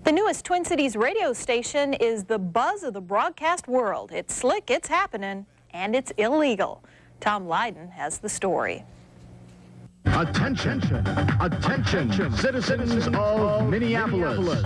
The newest Twin Cities radio station is the buzz of the broadcast world. It's slick, it's happening, and it's illegal. Tom Lydon has the story. Attention, attention, citizens of Minneapolis.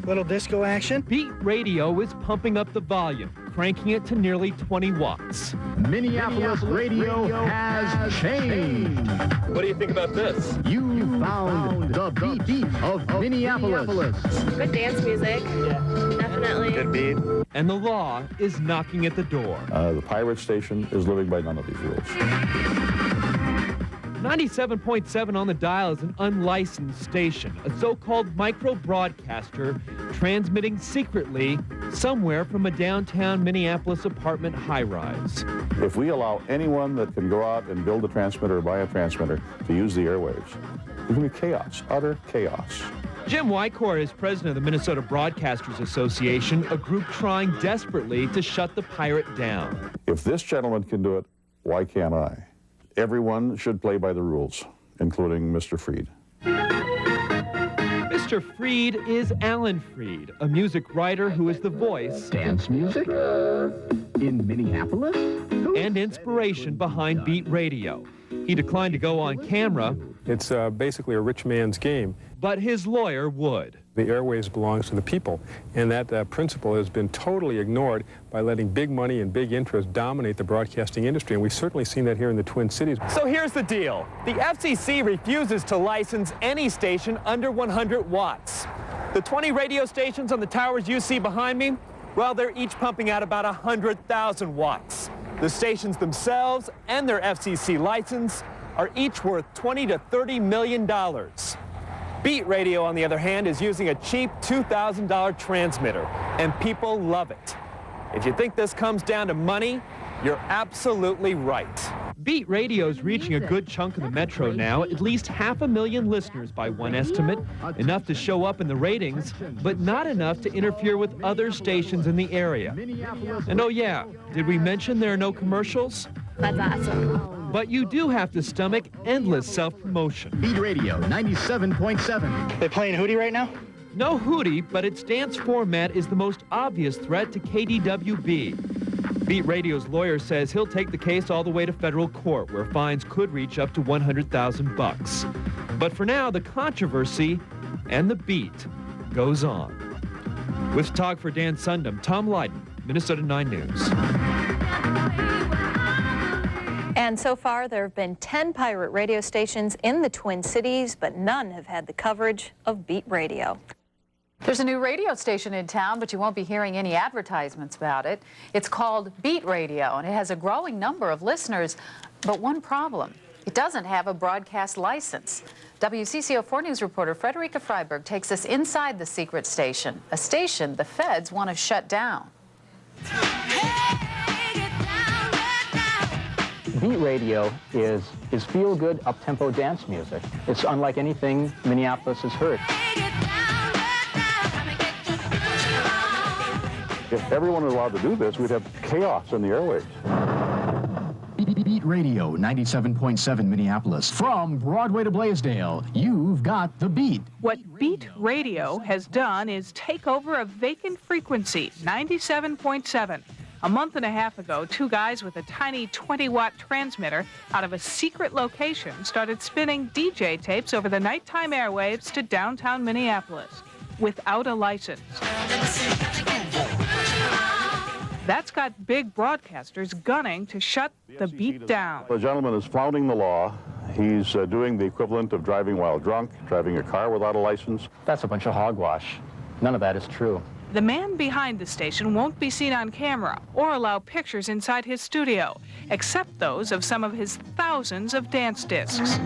Little disco action. Beat Radio is pumping up the volume, cranking it to nearly 20 watts. Minneapolis radio has changed. What do you think about this? You found the beat of Minneapolis. Good dance music. Yeah. Definitely. Good beat. And the law is knocking at the door. The pirate station is living by none of these rules. 97.7 on the dial is an unlicensed station, a so-called micro-broadcaster transmitting secretly somewhere from a downtown Minneapolis apartment high-rise. If we allow anyone that can go out and build a transmitter or buy a transmitter to use the airwaves, there's going to be chaos, utter chaos. Jim Wycor is president of the Minnesota Broadcasters Association, a group trying desperately to shut the pirate down. If this gentleman can do it, why can't I? Everyone should play by the rules, including Mr. Freed. Mr. Freed is Alan Freed, a music writer who is the voice Dance music? In Minneapolis? and inspiration behind Beat Radio. He declined to go on camera, It's basically a rich man's game. but his lawyer would. The airwaves belongs to the people, and that principle has been totally ignored by letting big money and big interest dominate the broadcasting industry, and we've certainly seen that here in the Twin Cities. So here's the deal. The FCC refuses to license any station under 100 watts. The 20 radio stations on the towers you see behind me, well, they're each pumping out about 100,000 watts. The stations themselves and their FCC license are each worth $20 to $30 million. Beat Radio, on the other hand, is using a cheap $2,000 transmitter, and people love it. If you think this comes down to money, you're absolutely right. Beat Radio's reaching a good chunk of the metro now, at least 500,000 listeners by one estimate, enough to show up in the ratings, but not enough to interfere with other stations in the area. And oh yeah, did we mention there are no commercials? That's awesome. But you do have to stomach endless self-promotion. Beat Radio 97.7. They playing Hootie right now? No Hootie, but its dance format is the most obvious threat to KDWB. Beat Radio's lawyer says he'll take the case all the way to federal court, where fines could reach up to $100,000. But for now, the controversy and the beat goes on. With photographer Dan Sundum, Tom Lydon, Minnesota 9 News. And so far, there have been 10 pirate radio stations in the Twin Cities, but none have had the coverage of Beat Radio. There's a new radio station in town, but you won't be hearing any advertisements about it. It's called Beat Radio, and it has a growing number of listeners, but one problem. It doesn't have a broadcast license. WCCO 4 News reporter Frederica Freiberg takes us inside the secret station, a station the feds want to shut down. Beat Radio is feel-good, up-tempo dance music. It's unlike anything Minneapolis has heard. If everyone was allowed to do this, we'd have chaos in the airwaves. Beat Radio 97.7 Minneapolis. From Broadway to Blaisdell, you've got the beat. What Beat Radio has done is take over a vacant frequency, 97.7. A month and a half ago, two guys with a tiny 20-watt transmitter out of a secret location started spinning DJ tapes over the nighttime airwaves to downtown Minneapolis without a license. That's got big broadcasters gunning to shut the beat down. The gentleman is flouting the law. He's doing the equivalent of driving while drunk, driving a car without a license. That's a bunch of hogwash. None of that is true. The man behind the station won't be seen on camera or allow pictures inside his studio, except those of some of his thousands of dance discs.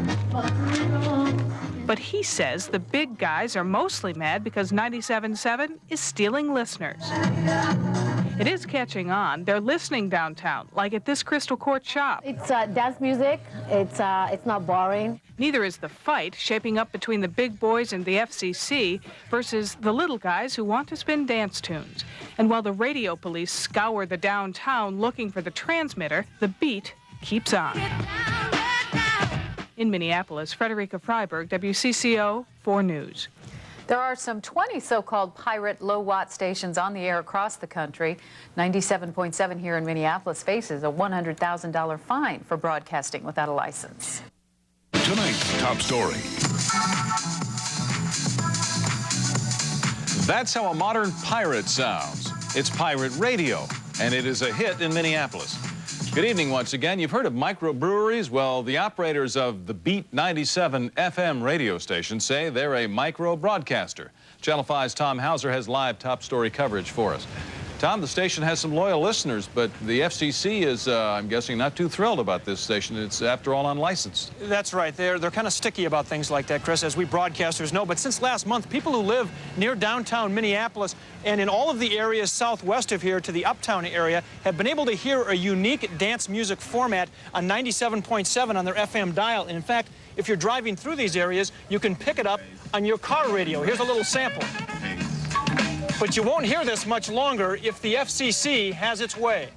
But he says the big guys are mostly mad because 97.7 is stealing listeners. It is catching on. They're listening downtown, like at this Crystal Court shop. It's dance music. It's not boring. Neither is the fight shaping up between the big boys and the FCC versus the little guys who want to spin dance tunes. And while the radio police scour the downtown looking for the transmitter, the beat keeps on. In Minneapolis, Frederica Freiberg, WCCO 4 News. There are some 20 so-called pirate low-watt stations on the air across the country. 97.7 here in Minneapolis faces a $100,000 fine for broadcasting without a license. Tonight's top story. That's how a modern pirate sounds. It's pirate radio, and it is a hit in Minneapolis. Good evening once again. You've heard of microbreweries? Well, the operators of the Beat 97 FM radio station say they're a micro broadcaster. Channel 5's Tom Hauser has live top story coverage for us. Tom, the station has some loyal listeners, but the FCC is, I'm guessing, not too thrilled about this station. It's, after all, unlicensed. That's right. They're kind of sticky about things like that, Chris, as we broadcasters know. But since last month, people who live near downtown Minneapolis and in all of the areas southwest of here to the uptown area have been able to hear a unique dance music format on 97.7 on their FM dial. And in fact, if you're driving through these areas, you can pick it up on your car radio. Here's a little sample. But you won't hear this much longer if the FCC has its way.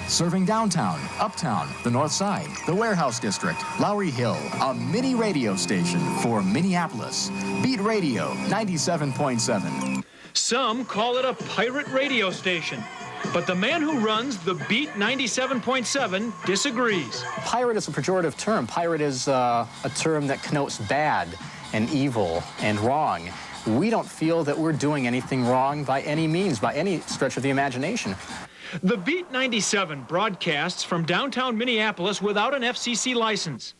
Serving downtown, uptown, the north side, the Warehouse District, Lowry Hill, a mini radio station for Minneapolis. Beat Radio 97.7. Some call it a pirate radio station, but the man who runs the Beat 97.7 disagrees. Pirate is a pejorative term. Pirate is a term that connotes bad and evil and wrong. We don't feel that we're doing anything wrong by any means, by any stretch of the imagination. The Beat 97 broadcasts from downtown Minneapolis without an FCC license.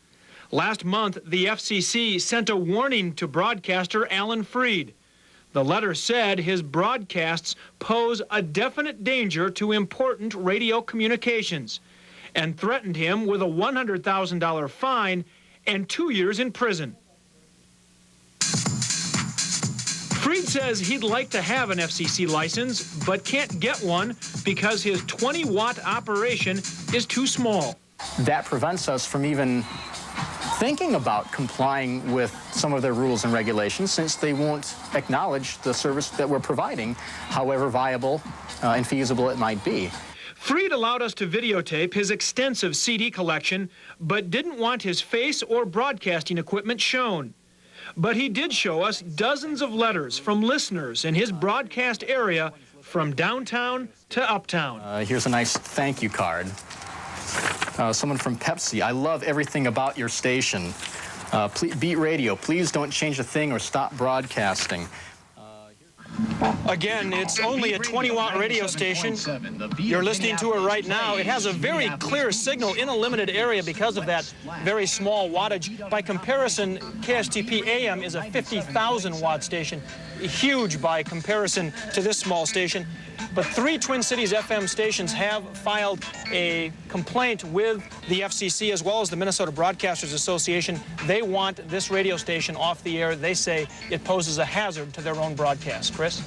Last month, the FCC sent a warning to broadcaster Alan Freed. The letter said his broadcasts pose a definite danger to important radio communications and threatened him with a $100,000 fine and 2 years in prison. Freed says he'd like to have an FCC license, but can't get one because his 20-watt operation is too small. That prevents us from even thinking about complying with some of their rules and regulations, since they won't acknowledge the service that we're providing, however viable and feasible it might be. Freed allowed us to videotape his extensive CD collection, but didn't want his face or broadcasting equipment shown. But he did show us dozens of letters from listeners in his broadcast area from downtown to uptown. Here's a nice thank you card. Someone from Pepsi: I love everything about your station. Beat Radio, please don't change a thing or stop broadcasting. Again, it's only a 20-watt radio station. You're listening to it right now. It has a very clear signal in a limited area because of that very small wattage. By comparison, KSTP AM is a 50,000-watt station, huge by comparison to this small station. But 3 Twin Cities FM stations have filed a complaint with the FCC as well as the Minnesota Broadcasters Association. They want this radio station off the air. They say it poses a hazard to their own broadcast. Chris?